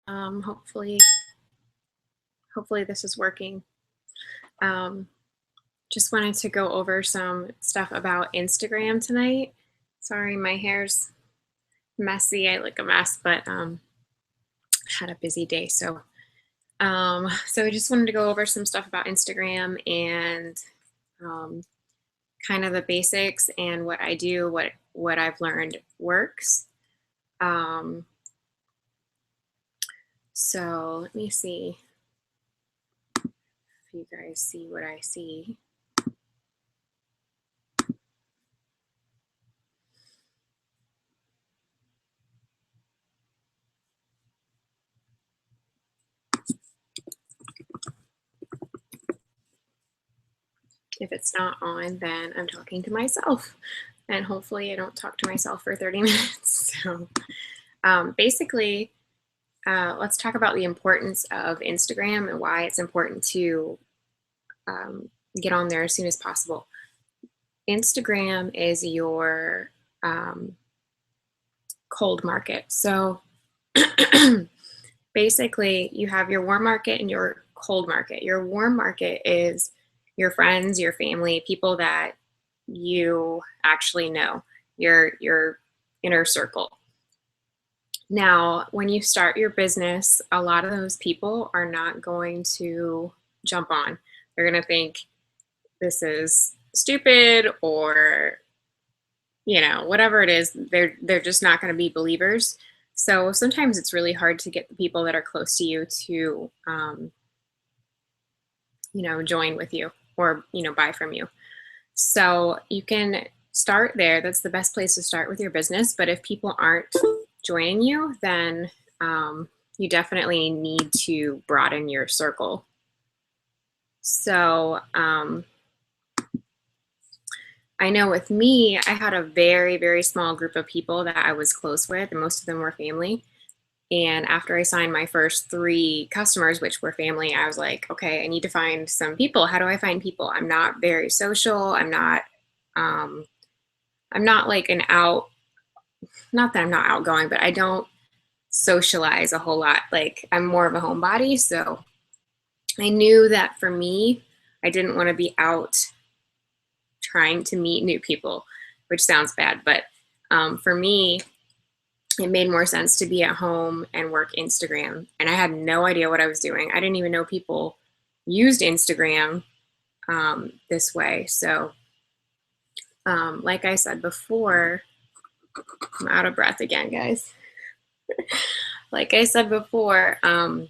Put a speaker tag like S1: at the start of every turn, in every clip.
S1: Hopefully this is working. Just wanted to go over some stuff about Instagram tonight. Sorry, my hair's messy. I look a mess, but had a busy day. So I just wanted to go over some stuff about Instagram and kind of the basics and what I do, what I've learned works. So let me see if you guys see what I see. If it's not on, then I'm talking to myself, and hopefully I don't talk to myself for 30 minutes. So basically, let's talk about the importance of Instagram and why it's important to get on there as soon as possible. Instagram is your cold market. So basically, you have your warm market and your cold market. Your warm market is your friends, your family, people that you actually know, your inner circle. Now, when you start your business, a lot of those people are not going to jump on. They're going to think this is stupid, or whatever it is. They're just not going to be believers. So sometimes it's really hard to get the people that are close to you to join with you or buy from you. So you can start there. That's the best place to start with your business. But if people aren't joining you, then you definitely need to broaden your circle. So I know with me, I had a very, very small group of people that I was close with, and most of them were family. And after I signed my first 3 customers, which were family, I was like, okay, I need to find some people. How do I find people? I'm not very social. I'm not like not that I'm not outgoing, but I don't socialize a whole lot. Like, I'm more of a homebody. So I knew that for me, I didn't want to be out trying to meet new people, which sounds bad, but for me, it made more sense to be at home and work Instagram. And I had no idea what I was doing. I didn't even know people used Instagram this way. So like I said before, I'm out of breath again, guys. Like I said before, a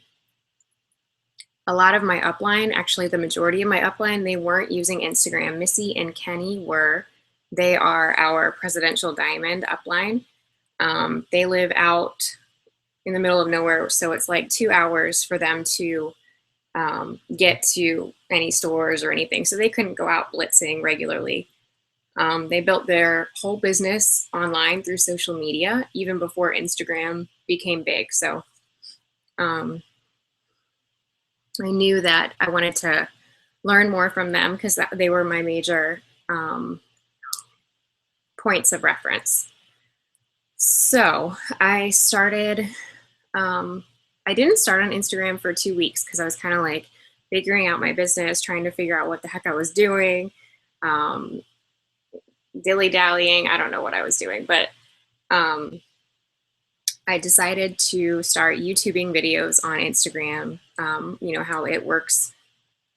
S1: lot of my upline, actually the majority of my upline, they weren't using Instagram. Missy and Kenny were. They are our Presidential Diamond upline. They live out in the middle of nowhere, so it's like 2 hours for them to get to any stores or anything. So they couldn't go out blitzing regularly. They built their whole business online through social media, even before Instagram became big. So I knew that I wanted to learn more from them because they were my major points of reference. So I started, I didn't start on Instagram for 2 weeks because I was kind of like figuring out my business, trying to figure out what the heck I was doing, dilly-dallying. I don't know what I was doing, but I decided to start YouTubing videos on Instagram, how it works.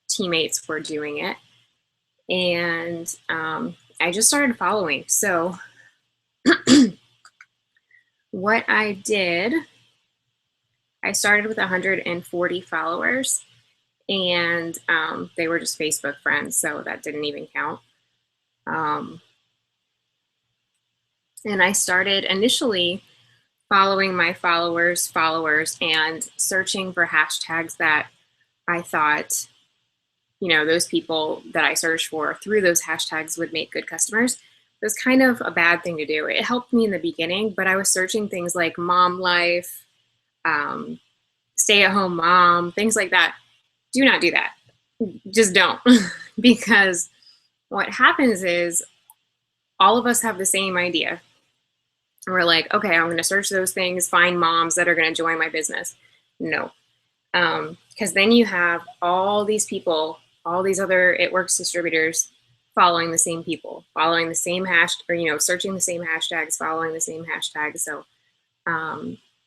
S1: Teammates were doing it. And I just started following. So what I did, I started with 140 followers, and they were just Facebook friends, so that didn't even count. And I started initially following my followers, and searching for hashtags that I thought, those people that I searched for through those hashtags would make good customers. It was kind of a bad thing to do. It helped me in the beginning, but I was searching things like mom life, stay-at-home mom, things like that. Do not do that. Just don't. Because what happens is all of us have the same idea. And we're like, okay, I'm going to search those things, find moms that are going to join my business. No. Because then you have all these people, all these other It Works distributors following the same people, following the same hash, or, you know, searching the same hashtags, following the same hashtags. So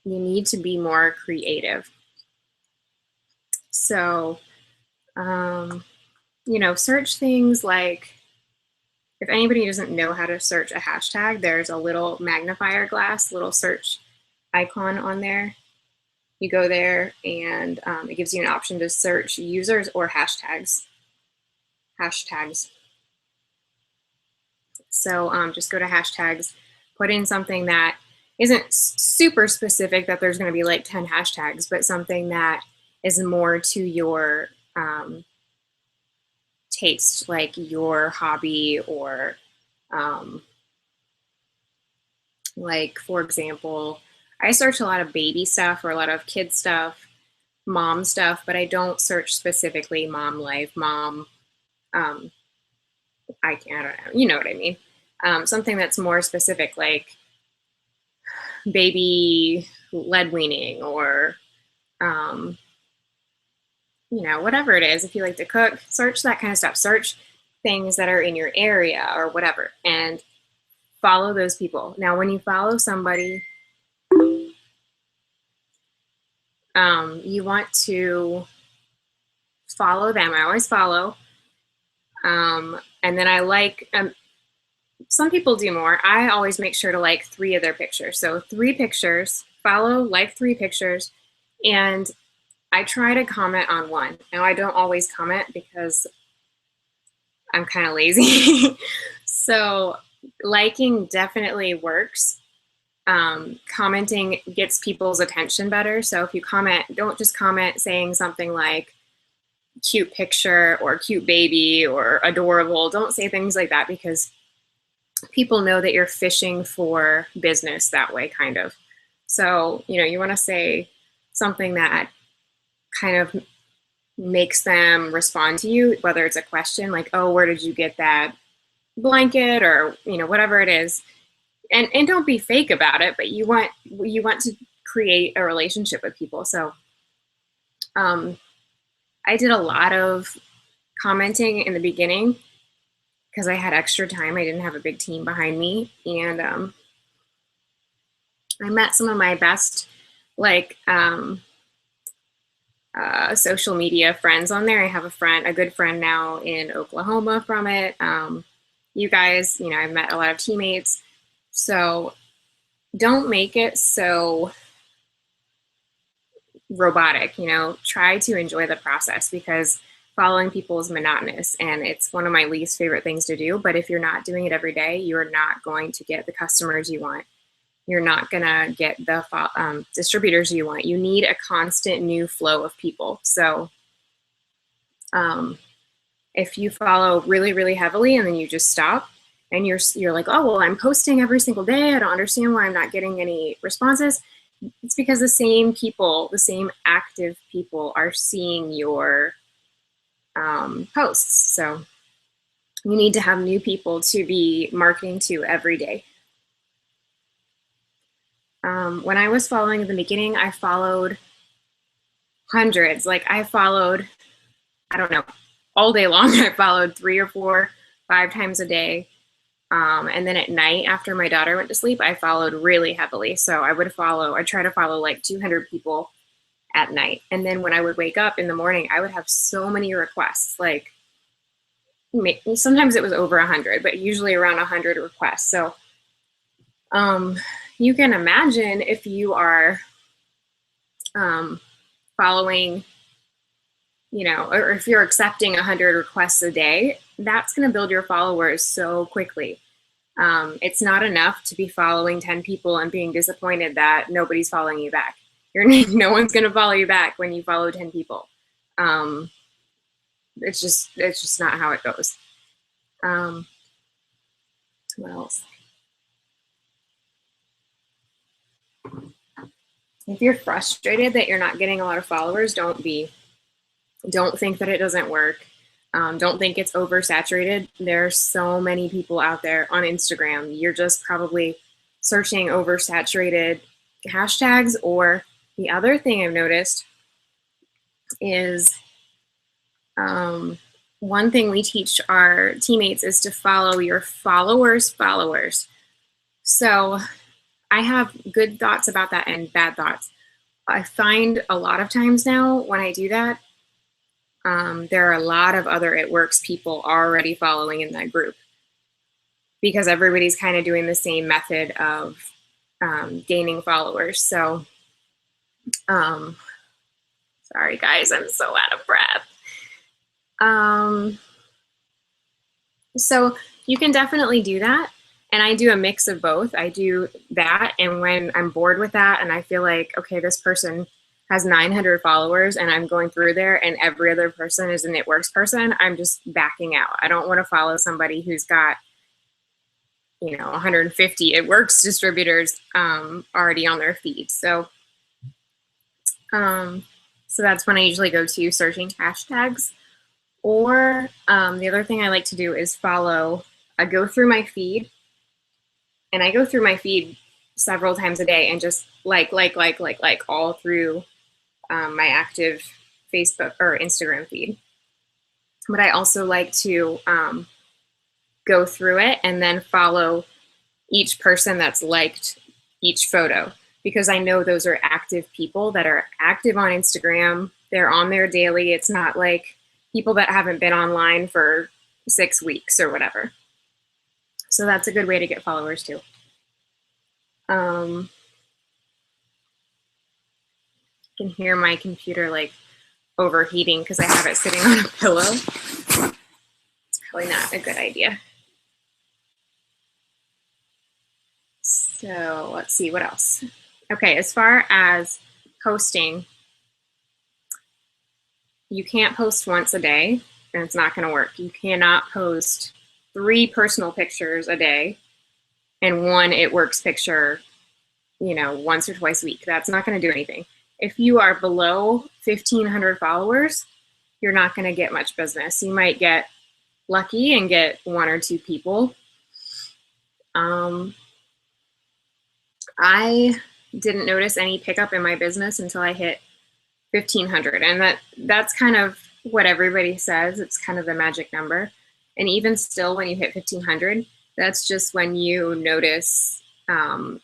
S1: you need to be more creative. So, you know, search things like, if anybody doesn't know how to search a hashtag, there's a little magnifier glass, little search icon on there. You go there and it gives you an option to search users or hashtags. So just go to hashtags, put in something that isn't super specific that there's going to be like 10 hashtags, but something that is more to your taste, like your hobby, or like, for example, I search a lot of baby stuff or a lot of kid stuff, mom stuff, but I don't search specifically mom life, mom, I don't know, you know what I mean? Something that's more specific, like baby lead weaning, or, you know, whatever it is. If you like to cook, search that kind of stuff. Search things that are in your area or whatever, and follow those people. Now, when you follow somebody, you want to follow them. I always follow. And then I like, some people do more. I always make sure to like 3 of their pictures. So 3 pictures, follow, like 3 pictures, and I try to comment on 1. Now, I don't always comment because I'm kind of lazy. So liking definitely works. Commenting gets people's attention better. So if you comment, don't just comment saying something like cute picture or cute baby or adorable. Don't say things like that, because people know that you're fishing for business that way, kind of. So, you know, you want to say something that kind of makes them respond to you, whether it's a question like, oh, where did you get that blanket, or, you know, whatever it is. And don't be fake about it, but you want to create a relationship with people. So I did a lot of commenting in the beginning because I had extra time. I didn't have a big team behind me, and I met some of my best, like, social media friends on there. I have a good friend now in Oklahoma from it. You guys, you know, I've met a lot of teammates. So don't make it so robotic, you know, try to enjoy the process, because following people is monotonous and it's one of my least favorite things to do. But if you're not doing it every day, you're not going to get the customers you want. You're not going to get the distributors you want. You need a constant new flow of people. So if you follow really, really heavily and then you just stop and you're like, oh, well, I'm posting every single day, I don't understand why I'm not getting any responses. It's because the same people, the same active people are seeing your posts. So you need to have new people to be marketing to every day. When I was following in the beginning, I followed hundreds. Like, I followed, I don't know, all day long. I followed 3 or 4, 5 times a day. And then at night, after my daughter went to sleep, I followed really heavily. So I try to follow like 200 people at night. And then when I would wake up in the morning, I would have so many requests. Like, sometimes it was over 100, but usually around 100 requests. So you can imagine if you are following, you know, or if you're accepting 100 requests a day, that's going to build your followers so quickly. It's not enough to be following 10 people and being disappointed that nobody's following you back. No one's going to follow you back when you follow 10 people. It's just not how it goes. What else? If you're frustrated that you're not getting a lot of followers, don't think that it doesn't work. Don't think it's oversaturated. There are so many people out there on Instagram. You're just probably searching oversaturated hashtags, or The other thing I've noticed is one thing we teach our teammates is to follow your followers' followers. So I have good thoughts about that and bad thoughts. I find a lot of times now when I do that, there are a lot of other It Works people already following in that group because everybody's kind of doing the same method of gaining followers. So, sorry guys, I'm so out of breath. So you can definitely do that. And I do a mix of both. I do that. And when I'm bored with that and I feel like, okay, this person has 900 followers and I'm going through there and every other person is an It Works person, I'm just backing out. I don't want to follow somebody who's got, 150 It Works distributors already on their feed. So that's when I usually go to searching hashtags. Or the other thing I like to do is I go through my feed, and I go through my feed several times a day and just like all through my active Facebook or Instagram feed. But I also like to go through it and then follow each person that's liked each photo, because I know those are active people that are active on Instagram. They're on there daily. It's not like people that haven't been online for 6 weeks or whatever. So that's a good way to get followers too. You can hear my computer like overheating because I have it sitting on a pillow. It's probably not a good idea. So let's see, what else? Okay, as far as posting, you can't post once a day, and it's not going to work. You cannot post 3 personal pictures a day and 1 It Works picture, once or twice a week. That's not going to do anything. If you are below 1,500 followers, you're not going to get much business. You might get lucky and get 1 or 2 people. I didn't notice any pickup in my business until I hit 1,500, and that's kind of what everybody says. It's kind of the magic number. And even still, when you hit 1,500, that's just when you notice a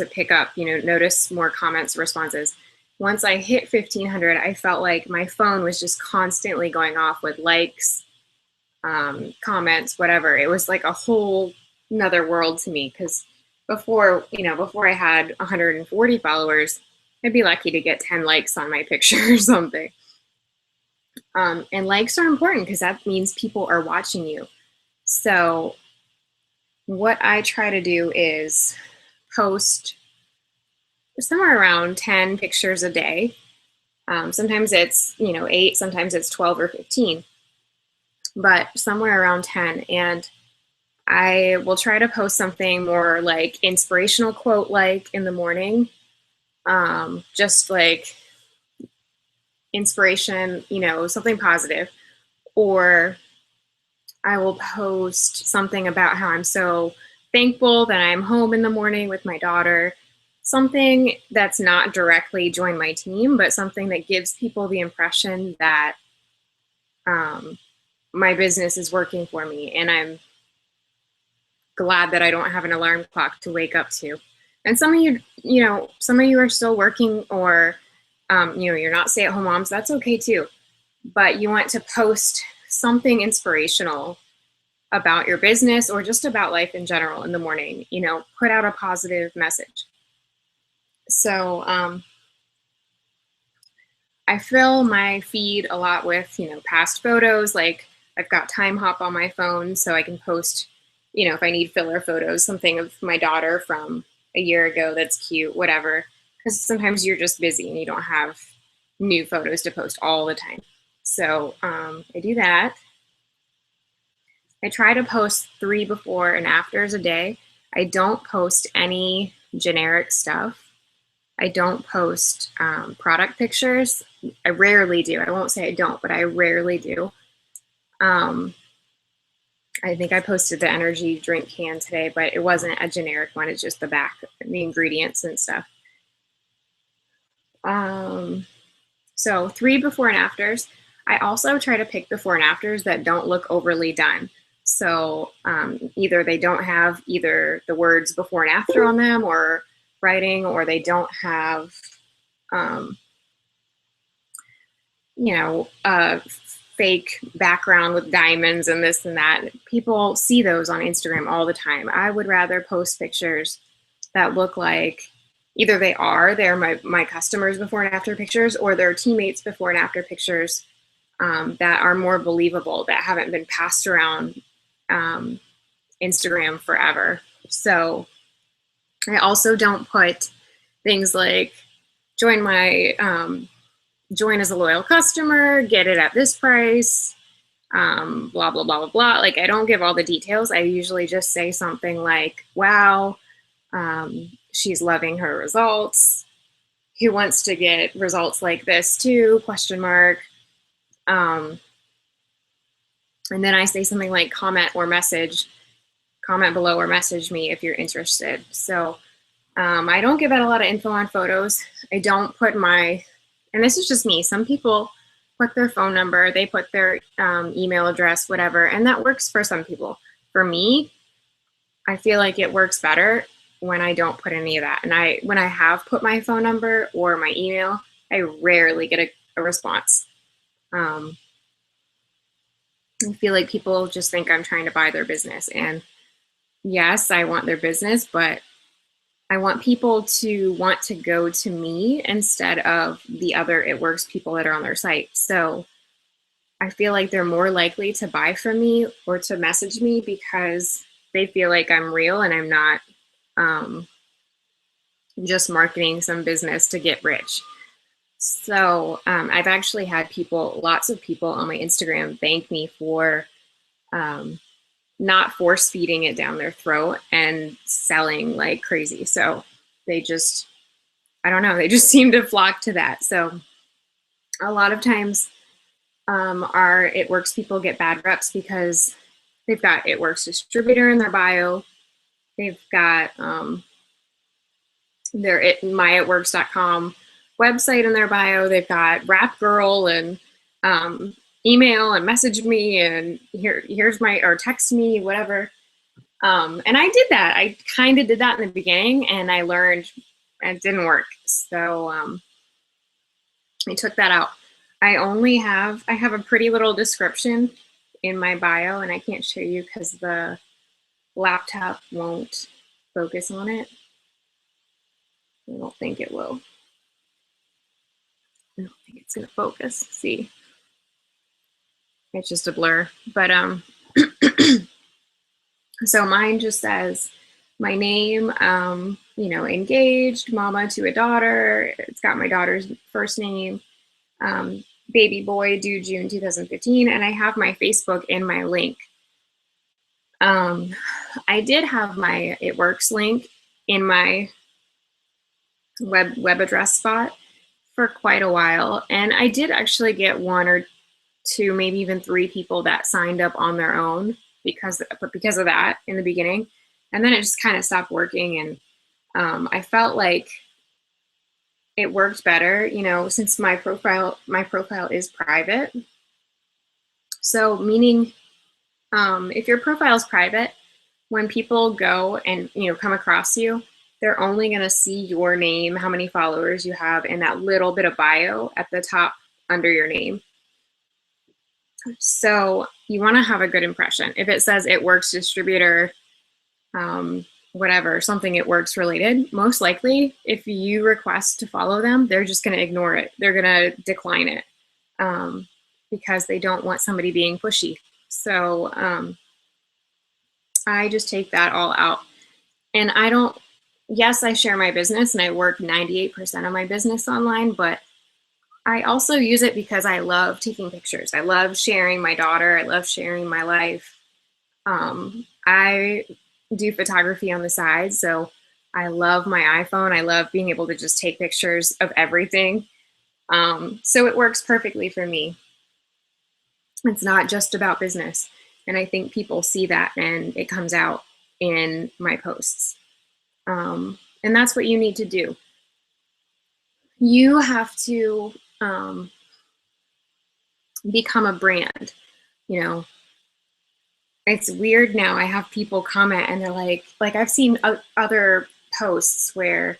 S1: pickup. Notice more comments, responses. Once I hit 1,500, I felt like my phone was just constantly going off with likes, comments, whatever. It was like a whole another world to me, because before I had 140 followers, I'd be lucky to get 10 likes on my picture or something. And likes are important because that means people are watching you. So what I try to do is post somewhere around 10 pictures a day. Sometimes it's 8, sometimes it's 12 or 15, but somewhere around 10. And I will try to post something more like inspirational quote like in the morning, just like inspiration, something positive. Or I will post something about how I'm so thankful that I'm home in the morning with my daughter. Something that's not directly join my team, but something that gives people the impression that my business is working for me, and I'm glad that I don't have an alarm clock to wake up to. And some of you are still working, or you're not stay-at-home moms. That's okay too. But you want to post something inspirational about your business or just about life in general in the morning. Put out a positive message. So I fill my feed a lot with past photos. Like I've got Timehop on my phone, so I can post if I need filler photos, something of my daughter from a year ago that's cute, whatever. Because sometimes you're just busy and you don't have new photos to post all the time. So I do that. I try to post 3 before and afters a day. I don't post any generic stuff. I don't post product pictures. I rarely do. I won't say I don't, but I rarely do. I think I posted the energy drink can today, but it wasn't a generic one. It's just the back, the ingredients and stuff. So 3 before and afters. I also try to pick before and afters that don't look overly done. So either they don't have either the words before and after on them or writing, or they don't have, you know, a fake background with diamonds and this and that. People see those on Instagram all the time. I would rather post pictures that look like either they're my customers before and after pictures, or they're teammates before and after pictures that are more believable, that haven't been passed around Instagram forever. So I also don't put things like join as a loyal customer, get it at this price, blah, blah, blah, blah, blah. Like, I don't give all the details. I usually just say something like, wow, she's loving her results. Who wants to get results like this too? Question mark. And then I say something like comment below or message me if you're interested. So I don't give out a lot of info on photos. I don't put and this is just me. Some people put their phone number, they put their email address, whatever, and that works for some people. For me, I feel like it works better when I don't put any of that. And when I have put my phone number or my email, I rarely get a response. I feel like people just think I'm trying to buy their business. And yes, I want their business, but I want people to want to go to me instead of the other It Works people that are on their site. So I feel like they're more likely to buy from me or to message me because they feel like I'm real and I'm not just marketing some business to get rich. So I've actually had lots of people on my Instagram thank me for not force feeding it down their throat and selling like crazy. So they just, I don't know, they just seem to flock to that. So a lot of times our It Works people get bad reps because they've got It Works distributor in their bio. They've got their myitworks.com website in their bio. They've got Rap Girl and email and message me and here's my, or text me, whatever. And I did that. I kind of did that in the beginning and I learned it didn't work. So I took that out. I have a pretty little description in my bio and I can't show you because the laptop won't focus on it. I don't think it will. I don't think it's gonna focus. See, it's just a blur. But so mine just says my name, engaged, mama to a daughter. It's got my daughter's first name, baby boy due June 2015, and I have my Facebook in my link. I did have my It Works link in my web address spot for quite a while, and I did actually get 1 or 2, maybe even 3 people that signed up on their own because of that in the beginning, and then it just kind of stopped working. And I felt like it worked better, since my profile is private. So meaning, if your profile is private, when people go and come across you, they're only going to see your name, how many followers you have, and that little bit of bio at the top under your name. So you want to have a good impression. If it says It Works distributor, whatever, something It Works related, most likely if you request to follow them, they're just going to ignore it. They're going to decline it because they don't want somebody being pushy. So I just take that all out. And yes, I share my business and I work 98% of my business online, but I also use it because I love taking pictures. I love sharing my daughter. I love sharing my life. I do photography on the side, so I love my iPhone. I love being able to just take pictures of everything. So it works perfectly for me. It's not just about business. And I think people see that and it comes out in my posts. And that's what you need to do. you have to become a brand. You know, it's weird now. I have people comment and they're like I've seen other posts where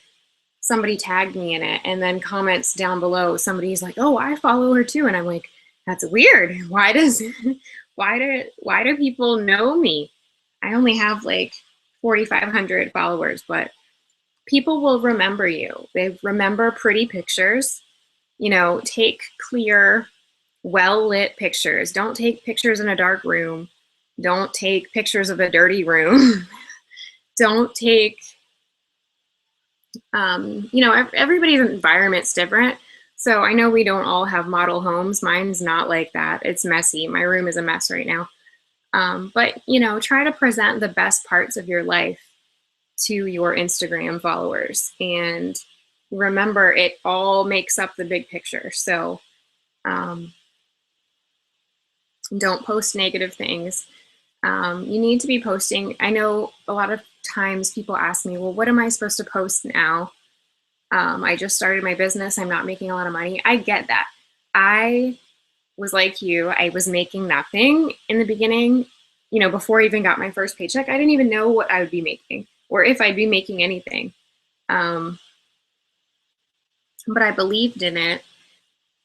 S1: somebody tagged me in it, and then comments down below, somebody's like, "Oh, I follow her too," and I'm like, "That's weird. Why do people know me? I only have like 4,500 followers, but people will remember you. They remember pretty pictures. You know, take clear, well-lit pictures. Don't take pictures in a dark room. Don't take pictures of a dirty room. Don't take, you know, everybody's environment's different. So I know we don't all have model homes. Mine's not like that. It's messy. My room is a mess right now. But, you know, try to present the best parts of your life to your Instagram followers. And remember, it all makes up the big picture. So don't post negative things. You need to be posting. I know a lot of times people ask me, well, what am I supposed to post now? I just started my business. I'm not making a lot of money. I get that. I was like you. I was making nothing in the beginning. You know, before I even got my first paycheck, I didn't even know what I would be making or if I'd be making anything. But I believed in it,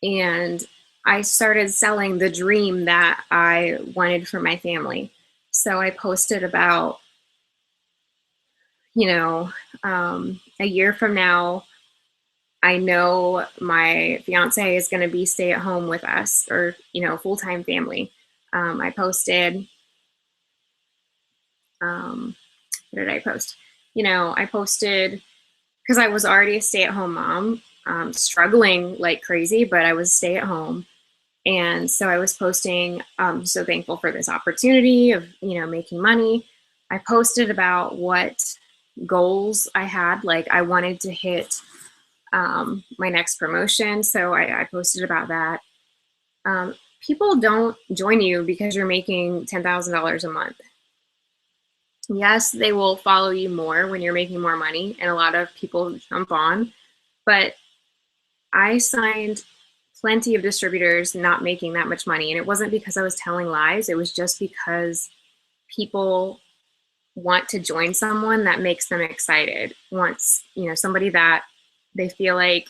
S1: and I started selling the dream that I wanted for my family. So I posted about, you know, a year from now, I know my fiance is going to be stay at home with us, or, you know, full-time family. I posted, what did I post? You know, I posted because I was already a stay-at-home mom, struggling like crazy, but I was stay at home. And so I was posting, so thankful for this opportunity of, you know, making money. I posted about what goals I had. Like I wanted to hit my next promotion. So I posted about that. People don't join you because you're making $10,000 a month. Yes, they will follow you more when you're making more money, and a lot of people jump on. But I signed plenty of distributors not making that much money, and it wasn't because I was telling lies. It was just because people want to join someone that makes them excited. Wants, you know, somebody that they feel like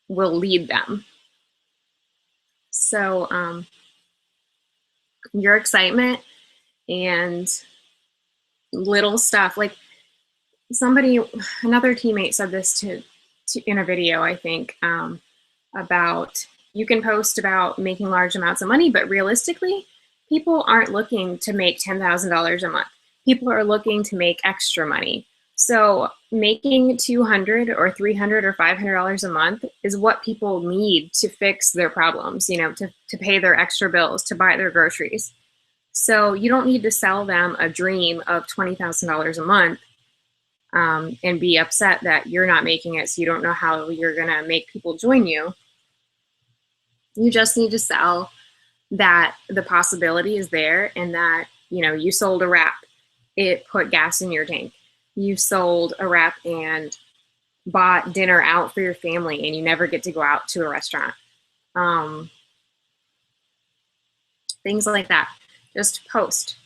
S1: will lead them. So your excitement and little stuff, like another teammate said this to in a video, I think, about you can post about making large amounts of money, but realistically, people aren't looking to make $10,000 a month. People are looking to make extra money. So making $200 or $300 or $500 a month is what people need to fix their problems, you know, to pay their extra bills, to buy their groceries. So you don't need to sell them a dream of $20,000 a month and be upset that you're not making it, so you don't know how you're going to make people join you. You just need to sell that the possibility is there, and that, you know, you sold a wrap, it put gas in your tank. You sold a wrap and bought dinner out for your family, and you never get to go out to a restaurant. Things like that. Just post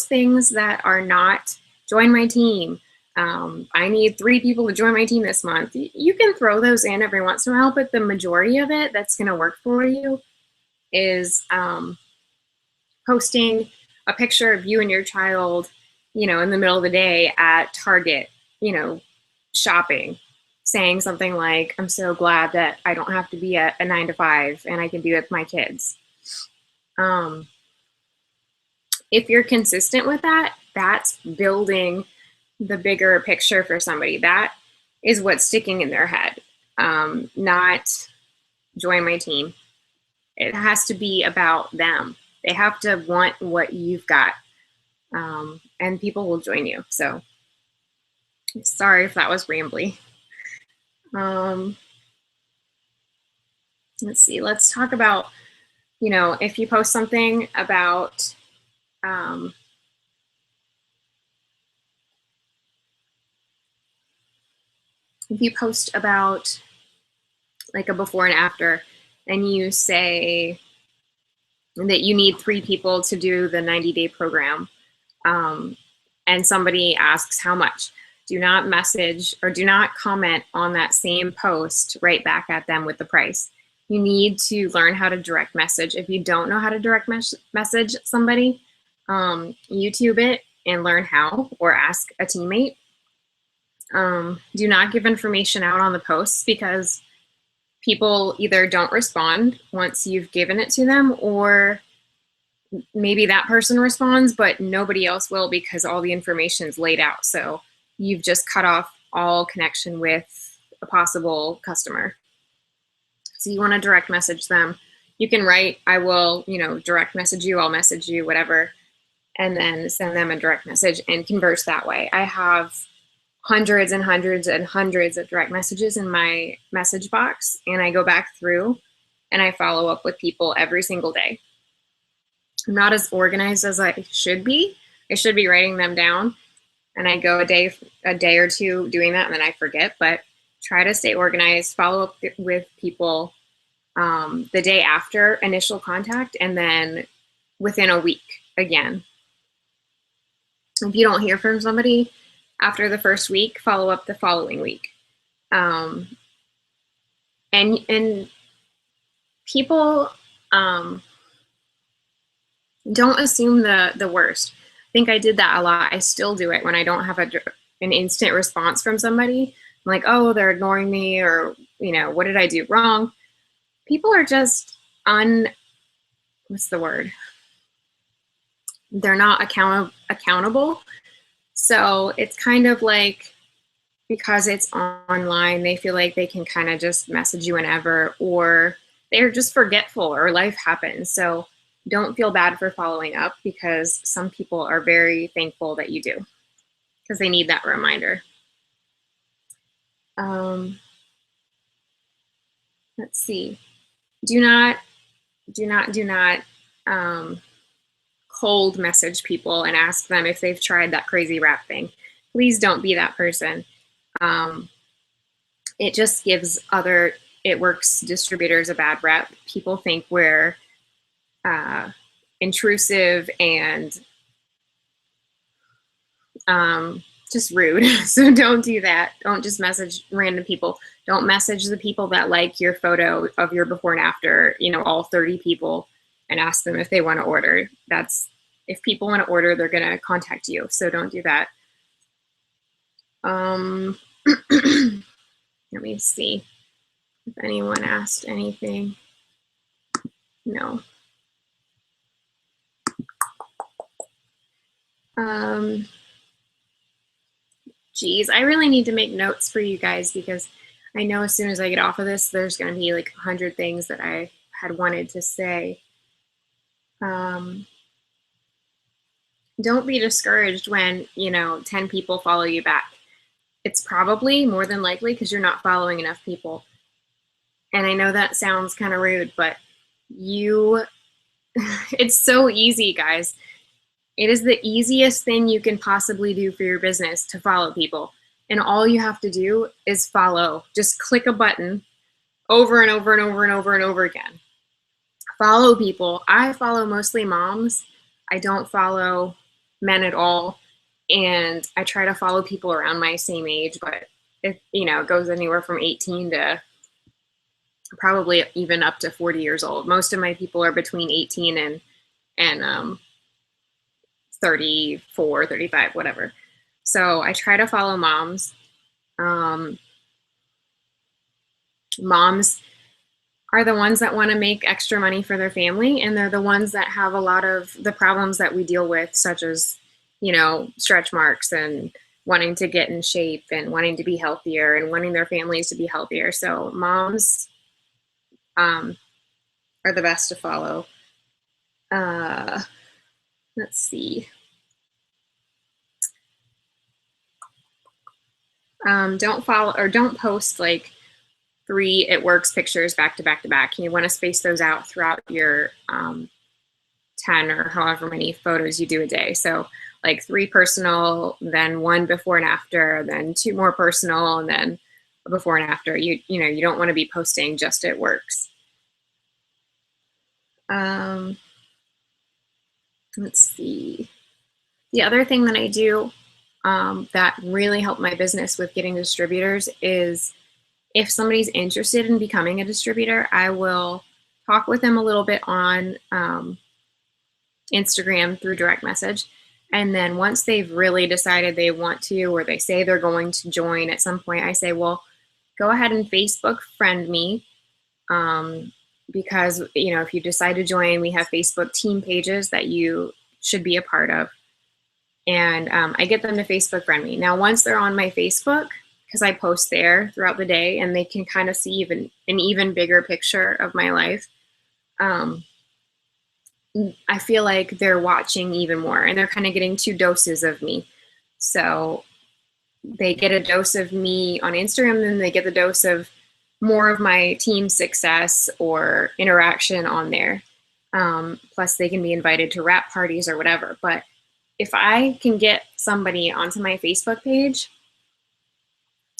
S1: things that are not join my team. I need 3 people to join my team this month. You can throw those in every once in a while, but the majority of it that's going to work for you is posting a picture of you and your child, you know, in the middle of the day at Target, you know, shopping, saying something like, I'm so glad that I don't have to be at a 9 to 5 and I can be with my kids. If you're consistent with that, that's building the bigger picture for somebody. That is what's sticking in their head, not join my team. It has to be about them. They have to want what you've got, and people will join you. So sorry if that was rambly. Let's see, let's talk about, you know, if you post something about, if you post about like a before and after, and you say that you need 3 people to do the 90-day program, and somebody asks how much, do not message or do not comment on that same post right back at them with the price. You need to learn how to direct message. If you don't know how to direct message somebody, YouTube it and learn how, or ask a teammate. Do not give information out on the posts, because people either don't respond once you've given it to them, or maybe that person responds, but nobody else will, because all the information is laid out. So you've just cut off all connection with a possible customer. So you want to direct message them. You can write, I will, direct message you, I'll message you, whatever, and then send them a direct message and converse that way. I have hundreds and hundreds and hundreds of direct messages in my message box, and I go back through and I follow up with people every single day. I'm not as organized as I should be. I should be writing them down, and I go a day or two doing that, and then I forget. But try to stay organized, follow up with people the day after initial contact, and then within a week again. If you don't hear from somebody after the first week, follow up the following week. And people don't assume the worst. I think I did that a lot. I still do it when I don't have an instant response from somebody. I'm like, oh, they're ignoring me, or, what did I do wrong? People are just what's the word? They're not accountable. So it's kind of like, because it's online, they feel like they can kind of just message you whenever, or they're just forgetful, or life happens. So don't feel bad for following up, because some people are very thankful that you do, because they need that reminder. Let's see. Do not cold message people and ask them if they've tried that crazy wrap thing. Please don't be that person. It just gives It Works distributors a bad rep. People think we're intrusive and just rude. So don't do that. Don't just message random people. Don't message the people that like your photo of your before and after, all 30 people, and ask them if they want to order. If people want to order, they're going to contact you. So don't do that. Let me see if anyone asked anything. No. Geez, I really need to make notes for you guys, because I know as soon as I get off of this, there's going to be like 100 things that I had wanted to say. Don't be discouraged when, 10 people follow you back. It's probably more than likely because you're not following enough people. And I know that sounds kind of rude, but it's so easy, guys. It is the easiest thing you can possibly do for your business, to follow people. And all you have to do is follow. Just click a button over and over and over and over and over again. Follow people. I follow mostly moms. I don't follow men at all. And I try to follow people around my same age, but it goes anywhere from 18 to probably even up to 40 years old. Most of my people are between 18 and 34, 35, whatever. So I try to follow moms. Moms are the ones that want to make extra money for their family, and they're the ones that have a lot of the problems that we deal with, such as, stretch marks and wanting to get in shape and wanting to be healthier and wanting their families to be healthier. So moms are the best to follow. Let's see. Don't follow or don't post like 3 It Works pictures back to back to back. You want to space those out throughout your 10 or however many photos you do a day. So like 3 personal, then 1 before and after, then 2 more personal, and then before and after. You know, you don't want to be posting just it works. Let's see. The other thing that I do that really helped my business with getting distributors is if somebody's interested in becoming a distributor, I will talk with them a little bit on Instagram through direct message. And then once they've really decided they want to, or they say they're going to join at some point, I say, well, go ahead and Facebook friend me. Because, you know, if you decide to join, we have Facebook team pages that you should be a part of. And I get them to Facebook friend me. Now, once they're on my Facebook, because I post there throughout the day and they can kind of see an even bigger picture of my life, I feel like they're watching even more and they're kind of getting 2 doses of me. So they get a dose of me on Instagram, then they get the dose of more of my team success or interaction on there. Plus they can be invited to wrap parties or whatever. But if I can get somebody onto my Facebook page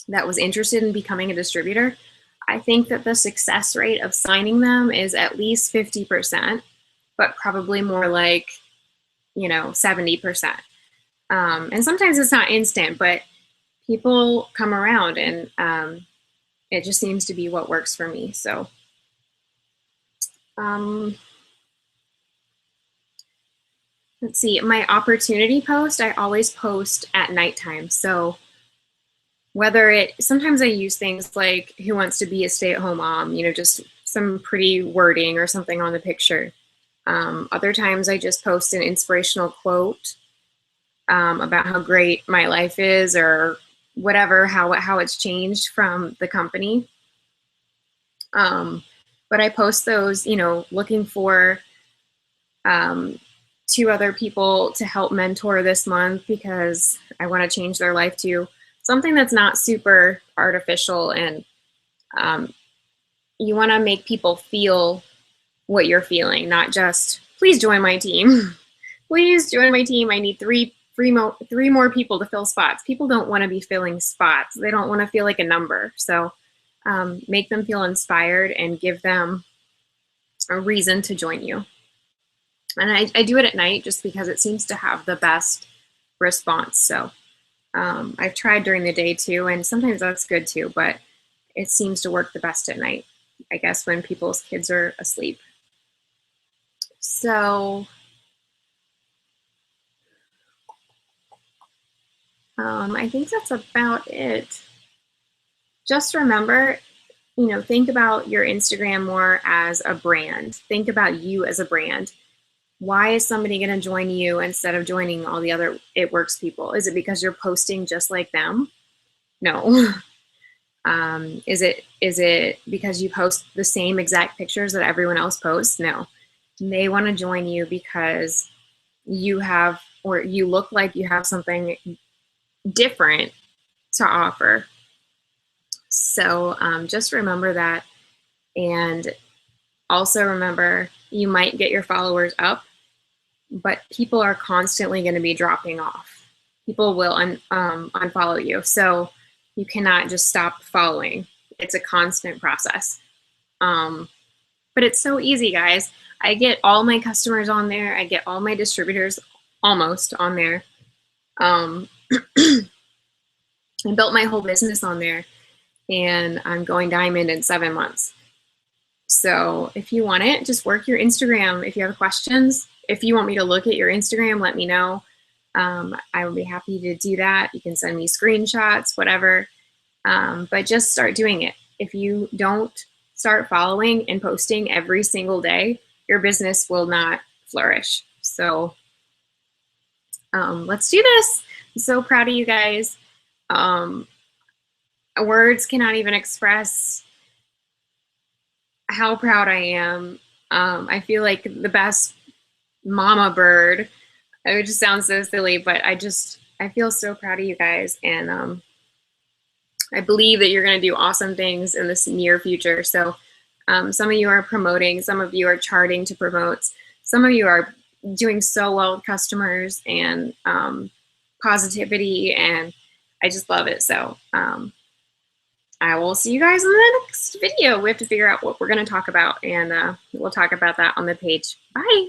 S1: that was interested in becoming a distributor, I think that the success rate of signing them is at least 50%, but probably more like, you know, 70%. And sometimes it's not instant, but people come around and it just seems to be what works for me. So let's see, my opportunity post, I always post at nighttime. So sometimes I use things like who wants to be a stay-at-home mom, you know, just some pretty wording or something on the picture. Other times I just post an inspirational quote about how great my life is or whatever, how it's changed from the company. But I post those, you know, looking for 2 other people to help mentor this month because I want to change their life too. Something that's not super artificial, and you want to make people feel what you're feeling, not just, please join my team. Please join my team. I need three more people to fill spots. People don't want to be filling spots. They don't want to feel like a number. So make them feel inspired and give them a reason to join you. And I do it at night just because it seems to have the best response. So I've tried during the day too, and sometimes that's good too, but it seems to work the best at night, I guess, when people's kids are asleep. So I think that's about it. Just remember, you know, think about your Instagram more as a brand. Think about you as a brand. Why is somebody going to join you instead of joining all the other It Works people? Is it because you're posting just like them? No. Is it because you post the same exact pictures that everyone else posts? No. They want to join you because you have, or you look like you have something different to offer. So just remember that. And also remember, you might get your followers up, but people are constantly going to be dropping off. People will unfollow you. So you cannot just stop following. It's a constant process. But it's so easy, guys. I get all my customers on there. I get all my distributors almost on there. I built my whole business on there, and I'm going diamond in 7 months. So if you want it, just work your Instagram. If you have questions, if you want me to look at your Instagram, let me know. I would be happy to do that. You can send me screenshots, whatever. But just start doing it. If you don't start following and posting every single day, your business will not flourish. So let's do this. I'm so proud of you guys. Words cannot even express how proud I am. I feel like the best mama bird. It just sounds so silly, but I feel so proud of you guys. And I believe that you're going to do awesome things in this near future. So some of you are promoting, some of you are charting to promote, some of you are doing so well with customers and positivity, and I just love it. So I will see you guys in the next video. We have to figure out what we're going to talk about, and we'll talk about that on the page. Bye.